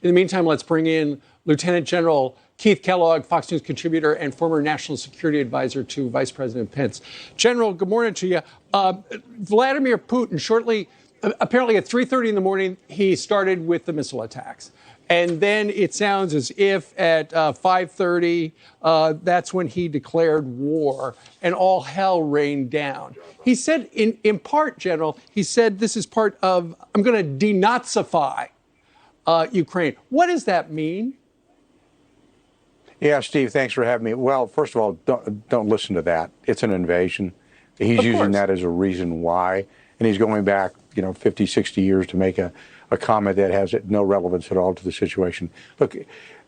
In the meantime, let's bring in Lieutenant General Keith Kellogg, Fox News contributor and former national security advisor to Vice President Pence. General, good morning to you. Vladimir Putin apparently at 3:30 in the morning, he started with the missile attacks. And then it sounds as if at 5:30, that's when he declared war and all hell rained down. He said, in part, General, he said this is part of, I'm going to denazify Ukraine. What does that mean? Yeah, Steve, thanks for having me. Well, first of all, don't listen to that. It's an invasion. He's using that as a reason why. And he's going back, 50, 60 years to make a comment that has no relevance at all to the situation. Look,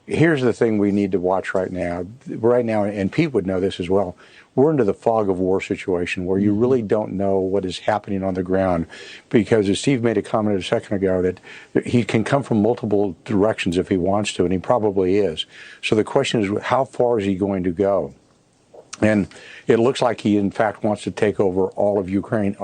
here's the thing we need to watch right now. And Pete would know this as well, we're into the fog of war situation where you really don't know what is happening on the ground, because as Steve made a comment a second ago that he can come from multiple directions if he wants to, and he probably is. So the question is, how far is he going to go? And it looks like he, in fact, wants to take over all of Ukraine.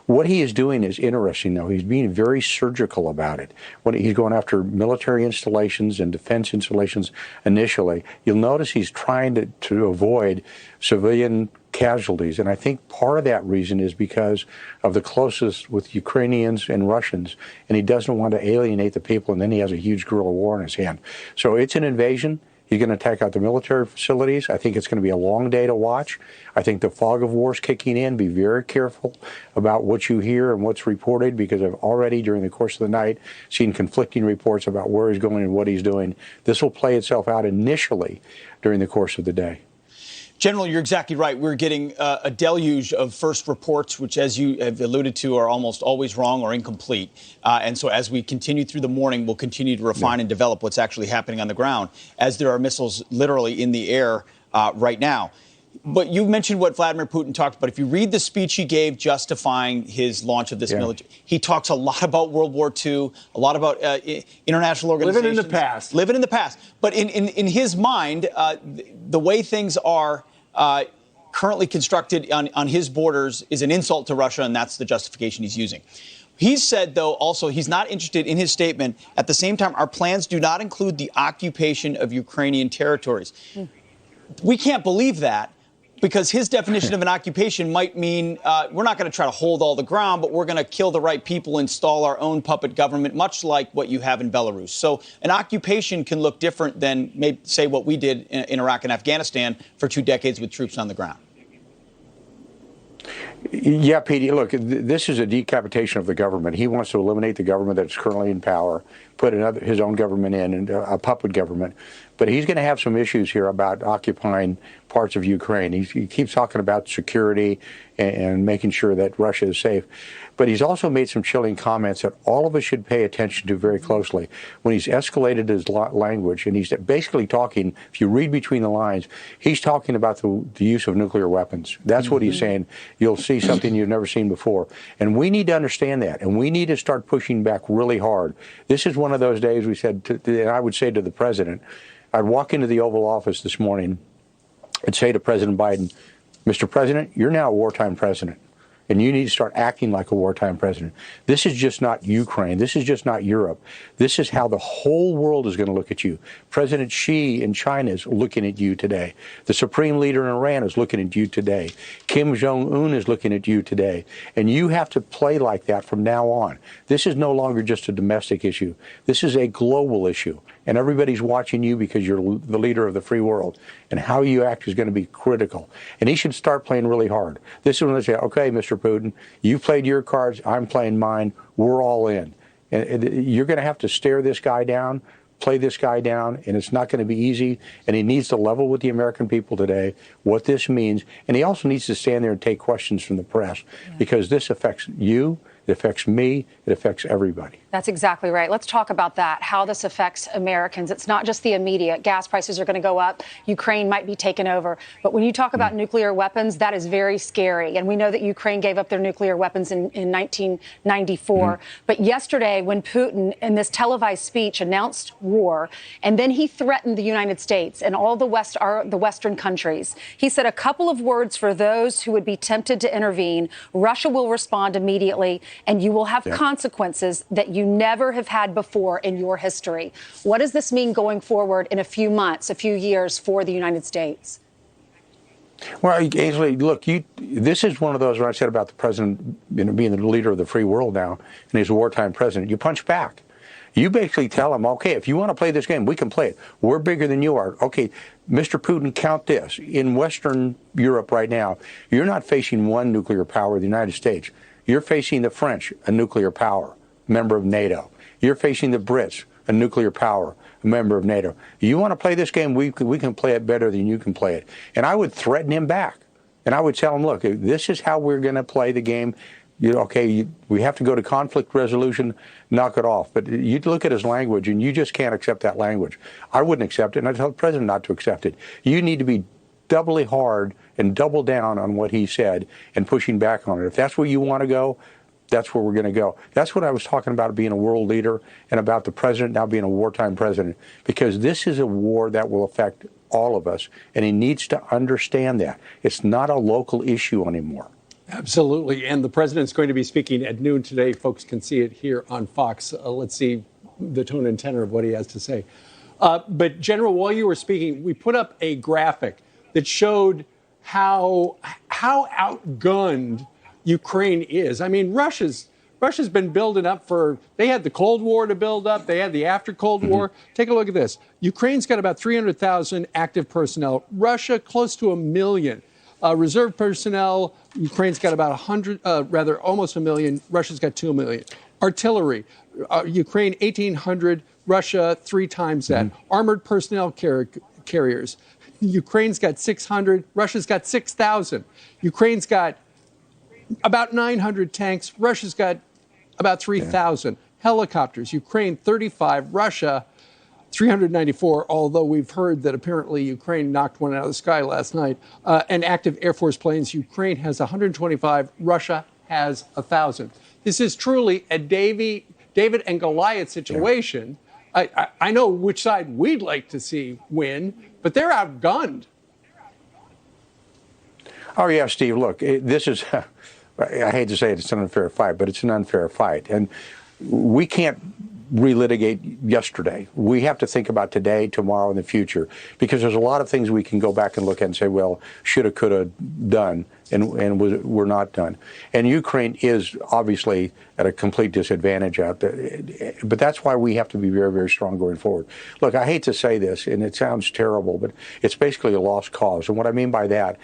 What he is doing is interesting, though. He's being very surgical about it. When he's going after military installations and defense installations initially, you'll notice he's trying to avoid civilian casualties. And I think part of that reason is because of the closeness with Ukrainians and Russians, and he doesn't want to alienate the people, and then he has a huge guerrilla war in his hand. So it's an invasion. He's going to attack out the military facilities. I think it's going to be a long day to watch. I think the fog of war is kicking in. Be very careful about what you hear and what's reported, because I've already, during the course of the night, seen conflicting reports about where he's going and what he's doing. This will play itself out initially during the course of the day. General, you're exactly right. We're getting a deluge of first reports, which, as you have alluded to, are almost always wrong or incomplete. And so as we continue through the morning, we'll continue to refine and develop what's actually happening on the ground, as there are missiles literally in the air right now. But you mentioned what Vladimir Putin talked about. If you read the speech he gave justifying his launch of this military, he talks a lot about World War II, a lot about international organizations. Living in the past. Living in the past. But in his mind, the way things are currently constructed on his borders is an insult to Russia, and that's the justification he's using. He's said, though, also he's not interested in his statement. At the same time, our plans do not include the occupation of Ukrainian territories. We can't believe that, because his definition of an occupation might mean we're not going to try to hold all the ground, but we're going to kill the right people, install our own puppet government, much like what you have in Belarus. So an occupation can look different than, maybe, say, what we did in Iraq and Afghanistan for 2 decades with troops on the ground. Yeah, Petey, look, this is a decapitation of the government. He wants to eliminate the government that's currently in power, put his own government in, and a puppet government. But he's going to have some issues here about occupying parts of Ukraine. He keeps talking about security and making sure that Russia is safe. But he's also made some chilling comments that all of us should pay attention to very closely. When he's escalated his language, and he's basically talking, if you read between the lines, he's talking about the use of nuclear weapons. That's what he's saying. You'll see something you've never seen before. And we need to understand that, and we need to start pushing back really hard. This is one of those days we said, and I would say to the president, I'd walk into the Oval Office this morning and say to President Biden, Mr. President, you're now a wartime president, and you need to start acting like a wartime president. This is just not Ukraine. This is just not Europe. This is how the whole world is going to look at you. President Xi in China is looking at you today. The supreme leader in Iran is looking at you today. Kim Jong-un is looking at you today. And you have to play like that from now on. This is no longer just a domestic issue. This is a global issue. And everybody's watching you because you're the leader of the free world. And how you act is going to be critical. And he should start playing really hard. This is when they say, okay, Mr. Putin, you played your cards, I'm playing mine, we're all in. And you're going to have to stare this guy down, play this guy down, and it's not going to be easy. And he needs to level with the American people today what this means. And he also needs to stand there and take questions from the press, because this affects you, it affects me, it affects everybody. That's exactly right. Let's talk about that, how this affects Americans. It's not just the immediate. Gas prices are going to go up. Ukraine might be taken over. But when you talk about nuclear weapons, that is very scary. And we know that Ukraine gave up their nuclear weapons in 1994. But yesterday, when Putin, in this televised speech, announced war, and then he threatened the United States and all the Western countries, he said a couple of words for those who would be tempted to intervene. Russia will respond immediately. and you will have consequences that you never have had before in your history. What does this mean going forward in a few months, a few years for the United States? Well, Ainsley, look, this is one of those where I said about the president being the leader of the free world now, and he's a wartime president. You punch back. You basically tell him, okay, if you want to play this game, we can play it. We're bigger than you are. Okay, Mr. Putin, count this. In Western Europe right now, you're not facing one nuclear power, the United States. You're facing the French, a nuclear power, member of NATO. You're facing the Brits, a nuclear power, a member of NATO. You want to play this game, we can play it better than you can play it. And I would threaten him back. And I would tell him, look, this is how we're going to play the game. We have to go to conflict resolution, knock it off. But you look at his language, and you just can't accept that language. I wouldn't accept it, and I tell the president not to accept it. You need to be doubly hard and double down on what he said and pushing back on it. If that's where you want to go, that's where we're going to go. That's what I was talking about, being a world leader, and about the president now being a wartime president, because this is a war that will affect all of us, and he needs to understand that. It's not a local issue anymore. Absolutely. And the president's going to be speaking at noon today. Folks can see it here on Fox. Let's see the tone and tenor of what he has to say. But, General, while you were speaking, we put up a graphic that showed how outgunned Ukraine is. I mean, Russia's been building up they had the Cold War to build up. They had the after Cold War. Take a look at this. Ukraine's got about 300,000 active personnel. Russia, close to 1 million. Reserve personnel, Ukraine's got about almost 1 million. Russia's got 2 million. Artillery, Ukraine 1,800, Russia 3 times that. Armored personnel carriers, Ukraine's got 600, Russia's got 6,000. Ukraine's got about 900 tanks, Russia's got about 3,000. Helicopters, Ukraine 35, Russia 394, although we've heard that apparently Ukraine knocked one out of the sky last night. And active Air Force planes, Ukraine has 125, Russia has 1,000. This is truly a David and Goliath situation. I know which side we'd like to see win, but they're outgunned. Oh, yeah, Steve, look, this is, I hate to say it's an unfair fight, but it's an unfair fight. And we can't relitigate yesterday. We have to think about today, tomorrow, and the future, because there's a lot of things we can go back and look at and say, well, shoulda, coulda done, and were not done. And Ukraine is obviously at a complete disadvantage out there. But that's why we have to be very, very strong going forward. Look, I hate to say this, and it sounds terrible, but it's basically a lost cause. And what I mean by that,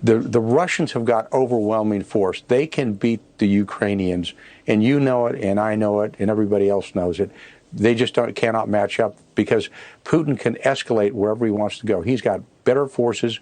the Russians have got overwhelming force. They can beat the Ukrainians, and you know it, and I know it, and everybody else knows it. They just cannot match up, because Putin can escalate wherever he wants to go. He's got better forces,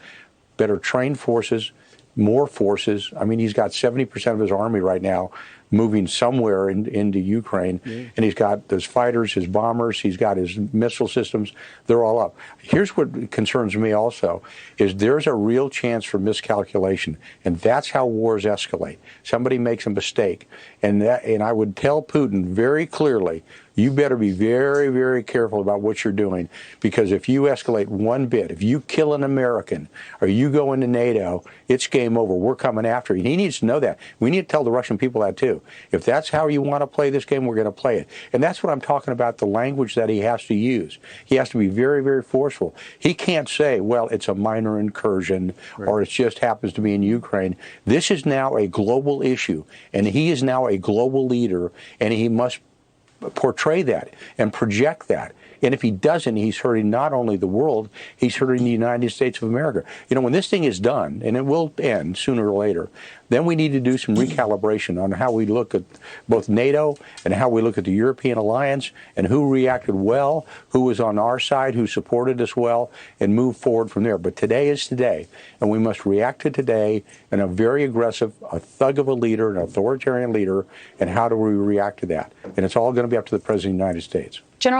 better trained forces, more forces. I mean, he's got 70% of his army right now moving somewhere into Ukraine. And he's got his fighters, his bombers, he's got his missile systems. They're all up. Here's what concerns me also, is there's a real chance for miscalculation. And that's how wars escalate. Somebody makes a mistake. And I would tell Putin very clearly, you better be very, very careful about what you're doing, because if you escalate one bit, if you kill an American or you go into NATO, it's game over. We're coming after you. And he needs to know that. We need to tell the Russian people that too. If that's how you want to play this game, we're going to play it. And that's what I'm talking about, the language that he has to use. He has to be very, very forceful. He can't say, well, it's a minor incursion, or it just happens to be in Ukraine. This is now a global issue, and he is now a global leader, and he must portray that and project that. And if he doesn't, he's hurting not only the world, he's hurting the United States of America. You know, when this thing is done, and it will end sooner or later, then we need to do some recalibration on how we look at both NATO and how we look at the European alliance, and who reacted well, who was on our side, who supported us well, and move forward from there. But today is today, and we must react to today in a very aggressive, a thug of a leader, an authoritarian leader, and how do we react to that? And it's all going to be up to the President of the United States. General